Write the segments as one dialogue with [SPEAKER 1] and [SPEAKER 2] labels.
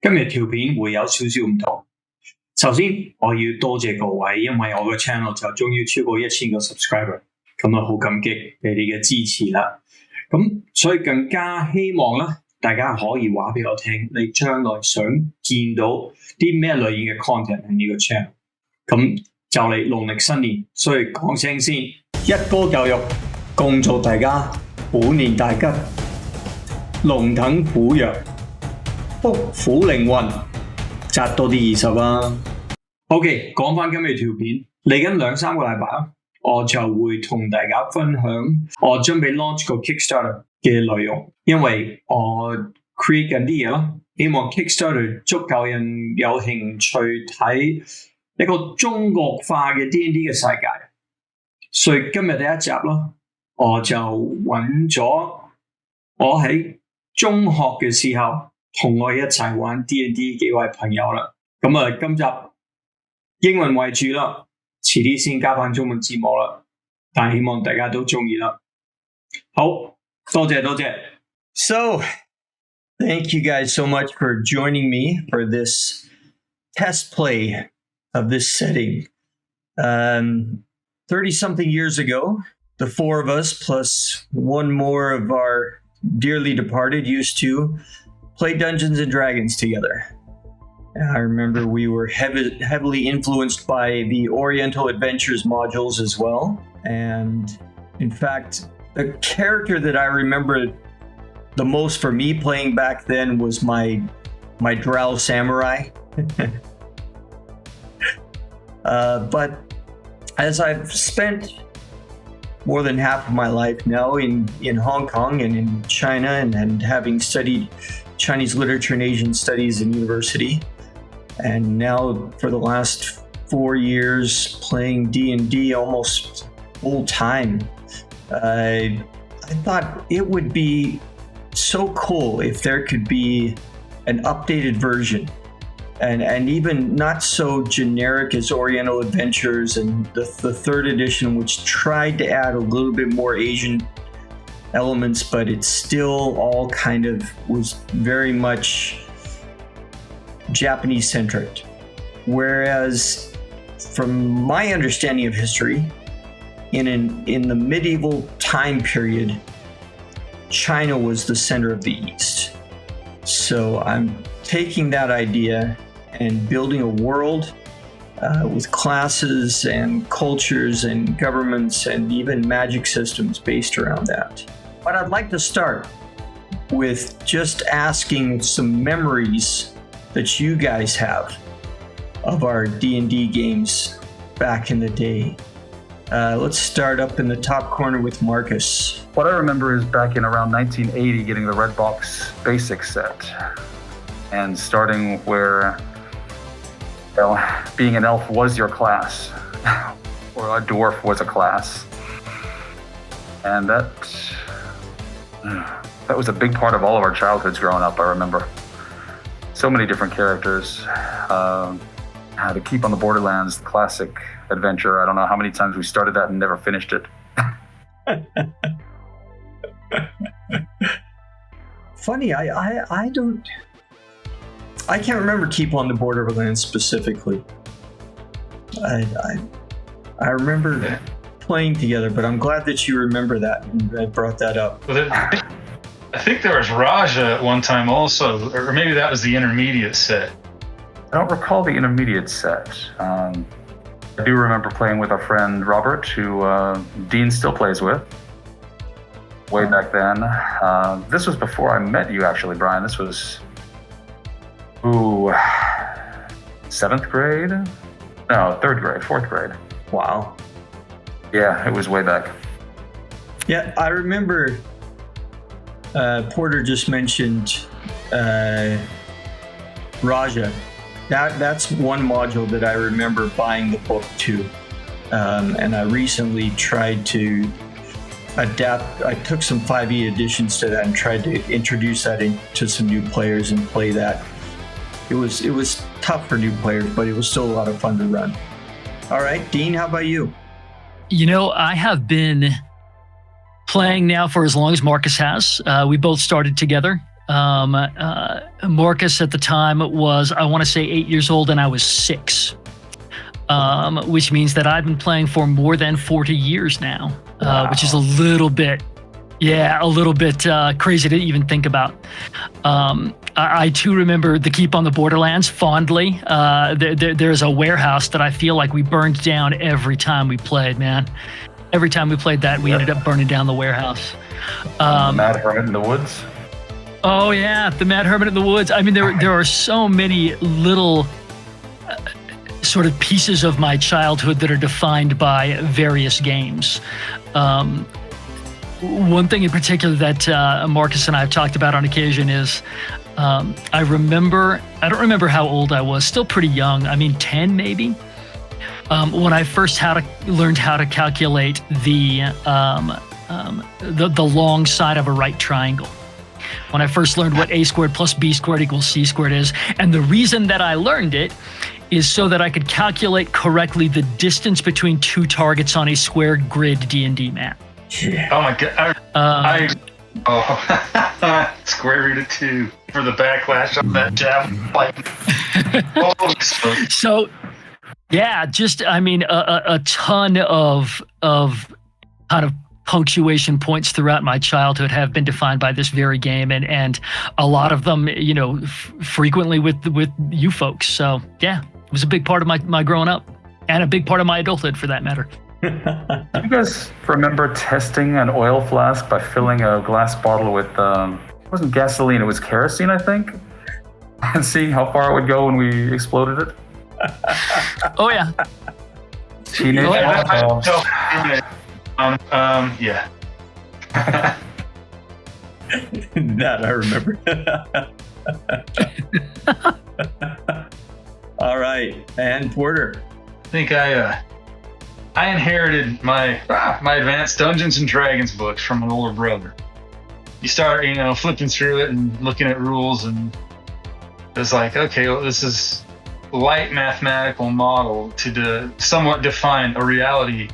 [SPEAKER 1] 今日條片會有少少唔同。首先，我要多謝各位，因為我個 channel 就終於超過1000個 subscriber， 咁好感激你哋嘅支持啦。咁所以更加希望啦，大家可以話俾我聽，你將來想見到啲咩類型嘅 content 喺呢個 channel。咁就嚟農曆新年，所以講聲先，一歌教育，共祝大家虎年大吉，龍騰虎躍，福虎靈運，扎多啲20啦。OK， 講翻今日條片，嚟緊2-3個禮拜，我就會同大家分享我準備 launch 個 Kickstarter 嘅內容，因為我 create 緊啲嘢啦，希望 Kickstarter 足夠人有興趣睇一個中國化嘅 D&D 嘅世界。所以今日第一集啦，我就揾咗我喺中學嘅時候同我一齊玩 D&D 幾位朋友啦。咁今集英文為主啦，遲啲先加返中文字幕啦，但希望大家都鍾意啦。好，多謝。So, thank you guys so much for joining me for this test play of this setting. 30-something years ago, the four of us plus one more of our dearly departed used to play Dungeons and Dragons together. I remember we were heavily influenced by the Oriental Adventures modules as well. And in fact, the character that I remember the most for me playing back then was my Drow Samurai. But as I've spent more than half of my life now in Hong Kong and in China and having studied Chinese literature and Asian studies in university, and now for the last 4 years playing D&D almost full time, I thought it would be so cool if there could be an updated version and even not so generic as Oriental Adventures and the third edition, which tried to add a little bit more Asian elements, but it still all kind of was very much Japanese centric. Whereas from my understanding of history, in the medieval time period, China was the center of the East. So I'm taking that idea and building a world with classes and cultures and governments and even magic systems based around that. But I'd like to start with just asking some memories that you guys have of our D&D games back in the day. Let's start up in the top corner with Marcus.
[SPEAKER 2] What I remember is back in around 1980 getting the Red Box Basic set and starting where, well, being an elf was your class, or a dwarf was a class. And that was a big part of all of our childhoods growing up, I remember. So many different characters. How to Keep on the Borderlands, the classic adventure. I don't know how many times we started that and never finished it.
[SPEAKER 1] Funny, I can't remember Keep on the Borderlands specifically. I remember playing together, but I'm glad that you remember that and I brought that up.
[SPEAKER 3] Well, I think there was Raja at one time also, or maybe that was the intermediate set.
[SPEAKER 2] I don't recall the intermediate set. I do remember playing with our friend Robert, who Dean still plays with, way back then. This was before I met you, actually, Brian. This was, 7th grade? No, 3rd grade, 4th grade.
[SPEAKER 1] Wow.
[SPEAKER 2] Yeah, it was way back.
[SPEAKER 1] Yeah, I remember Porter just mentioned Raja. That's one module that I remember buying the book to. And I recently tried to adapt. I took some 5e additions to that and tried to introduce that into some new players and play that. It was tough for new players, but it was still a lot of fun to run. All right, Dean, how about you?
[SPEAKER 4] You know, I have been playing now for as long as Marcus has. We both started together Marcus at the time was, I want to say, 8 years old, and I was 6. Which means that I've been playing for more than 40 years now, which is a little bit crazy to even think about. I too remember the Keep on the Borderlands fondly. There's a warehouse that I feel like we burned down every time we played, man. Every time we played that, we ended up burning down the warehouse.
[SPEAKER 2] Mad Hermit in the Woods.
[SPEAKER 4] Oh yeah, the Mad Hermit in the Woods. I mean, there are so many little sort of pieces of my childhood that are defined by various games. One thing in particular that Marcus and I have talked about on occasion is I don't remember how old I was, still pretty young, I mean 10 maybe, when I first learned how to calculate the long side of a right triangle. When I first learned what a squared plus b squared equals c squared is. And the reason that I learned it is so that I could calculate correctly the distance between two targets on a squared grid D&D map.
[SPEAKER 3] Yeah. Oh my god. Square root of 2 for the backlash of that jab.
[SPEAKER 4] So, yeah, just, I mean, a ton of kind of punctuation points throughout my childhood have been defined by this very game, and a lot of them, you know, frequently with you folks. So yeah, it was a big part of my growing up, and a big part of my adulthood for that matter.
[SPEAKER 2] Do you guys remember testing an oil flask by filling a glass bottle with it wasn't gasoline, it was kerosene, I think, and seeing how far it would go when we exploded it?
[SPEAKER 4] Oh yeah.
[SPEAKER 2] Teenage alcohol.
[SPEAKER 3] Yeah.
[SPEAKER 1] That I remember. All right, and Porter.
[SPEAKER 3] I think I inherited my advanced Dungeons and Dragons books from an older brother. You start, you know, flipping through it and looking at rules, and it's like, okay, well, this is light mathematical model to somewhat define a reality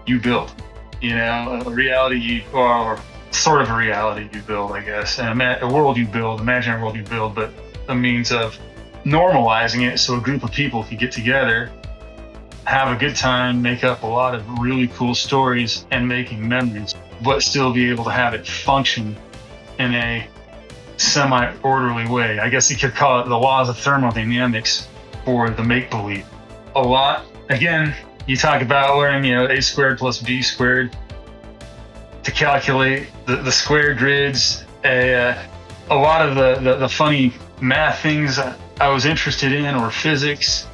[SPEAKER 3] you build. You know, a reality or sort of a reality you build, I guess, and a world you build, imaginary world you build, but a means of normalizing it so a group of people can get together, have a good time, make up a lot of really cool stories and making memories, but still be able to have it function in a semi-orderly way. I guess you could call it the laws of thermodynamics for the make-believe. A lot, again, you talk about learning, you know, a squared plus b squared to calculate the square grids. A lot of the funny math things I was interested in, or physics,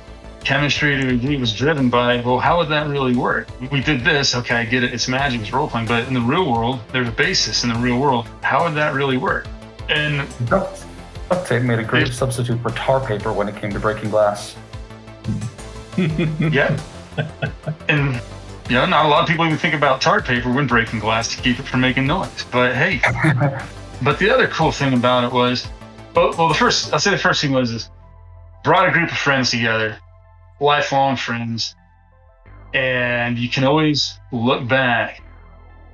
[SPEAKER 3] chemistry to a degree, was driven by, well, how would that really work? We did this, okay, I get it, it's magic, it's role-playing, but in the real world, there's a basis in the real world. How would that really work? And
[SPEAKER 2] duct tape made a great substitute for tar paper when it came to breaking glass.
[SPEAKER 3] Yeah. And, you know, not a lot of people even think about tar paper when breaking glass to keep it from making noise. But hey, but the other cool thing about it was, well, the first thing was brought a group of friends together, lifelong friends, and you can always look back,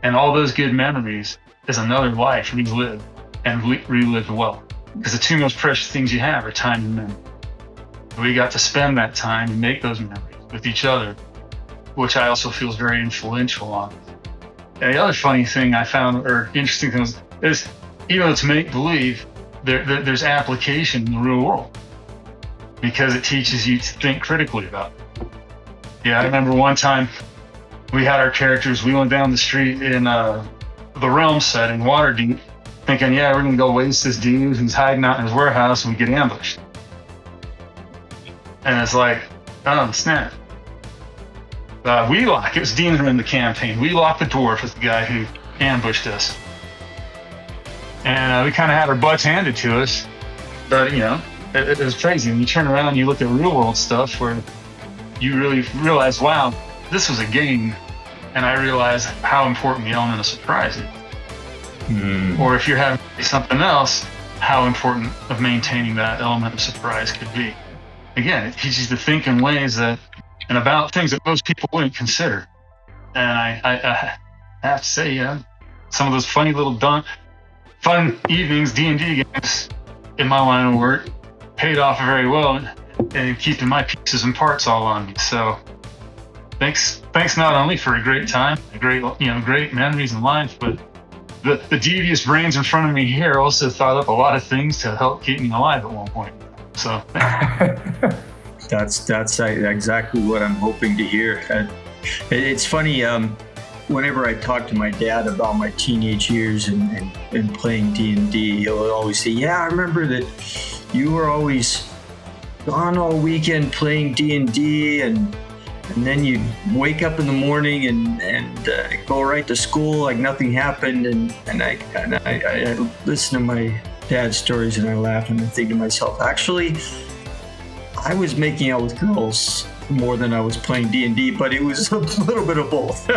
[SPEAKER 3] and all those good memories is another life relived, and relived well. Because the two most precious things you have are time and memory. We got to spend that time and make those memories with each other, which I also feel is very influential on. And the other funny thing I found, or interesting thing, is even though it's make-believe, there's application in the real world, because it teaches you to think critically about it. Yeah, I remember one time we had our characters wheeling down the street in the Realm set in Waterdeep, thinking, yeah, we're gonna go waste this dude who's hiding out in his warehouse, and we get ambushed. And it's like, oh, snap. It was Dean in the campaign. Wheelock the dwarf was the guy who ambushed us. And we kind of had our butts handed to us. But, you know, it was crazy. When you turn around and you look at real world stuff where you really realize, wow, this was a game. And I realized how important the element of surprise is. Or if you're having something else, how important of maintaining that element of surprise could be. Again, it teaches you to think in ways that, and about things that most people wouldn't consider. And I have to say, you know, some of those funny little fun evenings, D&D games in my line of work paid off very well, and keeping my pieces and parts all on me. So thanks not only for a great time, great memories in life, but the devious brains in front of me here also thought up a lot of things to help keep me alive at one point. So
[SPEAKER 1] that's exactly what I'm hoping to hear. It's funny, whenever I talk to my dad about my teenage years and playing D&D, he'll always say, yeah, I remember that you were always gone all weekend playing D&D, and then you'd wake up in the morning and go right to school like nothing happened. And I listen to my dad's stories and I laugh and I think to myself, actually, I was making out with girls more than I was playing D&D, but it was a little bit of both.